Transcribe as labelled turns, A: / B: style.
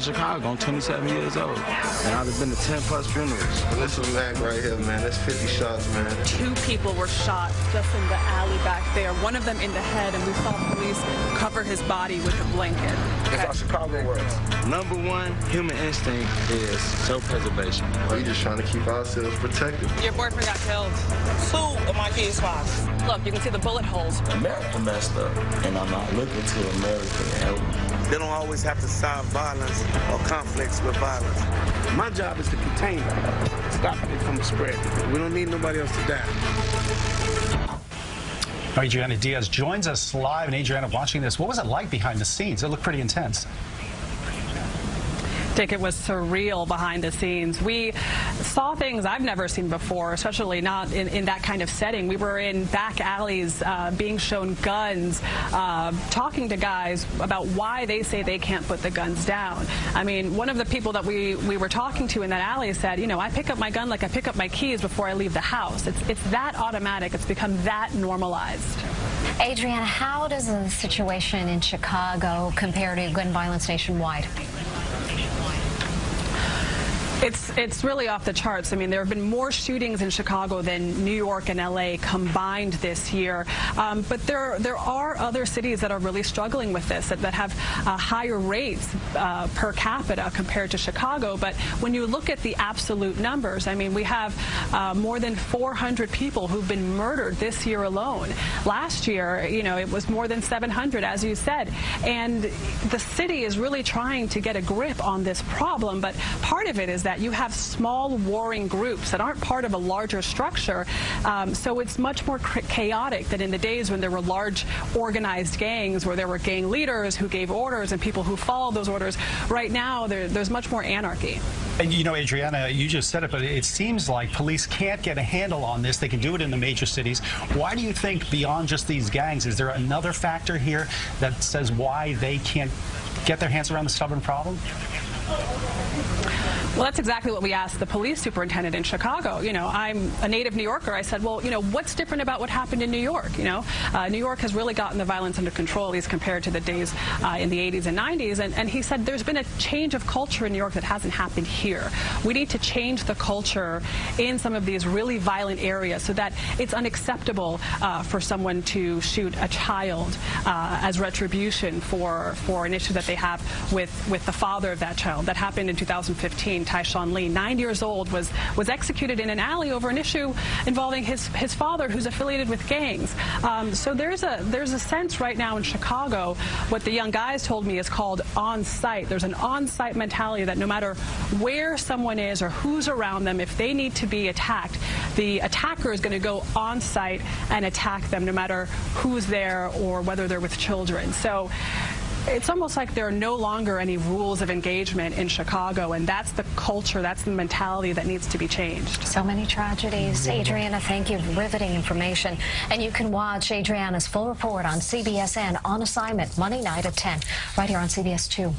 A: from Chicago. I'm 27 years old, and I've been to 10 plus funerals.
B: This is Mac right here, man. That's 50 shots, man.
C: 2 people were shot just in the alley back there. One of them in the head, and we saw police cover his body with a blanket.
B: That's how Chicago works.
A: Number one, human instinct is self-preservation.
B: We just trying to keep ourselves protected.
C: Your boyfriend got killed.
D: 2 of my kids' fathers.
C: Look, you can see the bullet holes.
E: America messed up, and I'm not looking to America to help.
F: They don't always have to solve violence or conflicts with violence.
G: My job is to contain it, stop it from spreading. We don't need nobody else to die.
H: Adriana Diaz joins us live. And Adriana, watching this, what was it like behind the scenes? It looked pretty intense.
C: Dick, it was surreal behind the scenes. We saw things I've never seen before, especially not in that kind of setting. We were in back alleys being shown guns, talking to guys about why they say they can't put the guns down. I mean, one of the people that we were talking to in that alley said, you know, I pick up my gun like I pick up my keys before I leave the house. It's that automatic. It's become that normalized.
I: Adriana, how does the situation in Chicago compare to gun violence nationwide?
C: It's really off the charts. I mean, there have been more shootings in Chicago than New York and LA combined this year. But there are other cities that are really struggling with this, that have higher rates per capita compared to Chicago. But when you look at the absolute numbers, I mean, we have more than 400 people who've been murdered this year alone. Last year, you know, it was more than 700, as you said. And the city is really trying to get a grip on this problem. But part of it is that you have small warring groups that aren't part of a larger structure, so it's much more chaotic than in the days when there were large organized gangs where there were gang leaders who gave orders and people who followed those orders. Right now there's much more anarchy.
H: And you know, Adriana, you just said it, but it seems like police can't get a handle on this. They can do it in the major cities. Why do you think, beyond just these gangs, is there another factor here that says why they can't get their hands around the stubborn problem?
C: Well, that's exactly what we asked the police superintendent in Chicago. You know, I'm a native New Yorker. I said, well, you know, what's different about what happened in New York? You know, New York has really gotten the violence under control, at least compared to the days in the 80s and 90s. And he said there's been a change of culture in New York that hasn't happened here. We need to change the culture in some of these really violent areas so that it's unacceptable for someone to shoot a child as retribution for an issue that they have with the father of that child. That happened in 2015. Tyshawn Lee, 9 years old, was executed in an alley over an issue involving his father, who's affiliated with gangs. So there's a sense right now in Chicago, what the young guys told me is called on-site. There's an on-site mentality that no matter where someone is or who's around them, if they need to be attacked, the attacker is going to go on-site and attack them, no matter who's there or whether they're with children. So it's almost like there are no longer any rules of engagement in Chicago, and that's the culture, that's the mentality that needs to be changed.
I: So many tragedies. Adriana, thank you. Riveting information. And you can watch Adriana's full report on CBSN on assignment Monday night at 10, right here on CBS 2.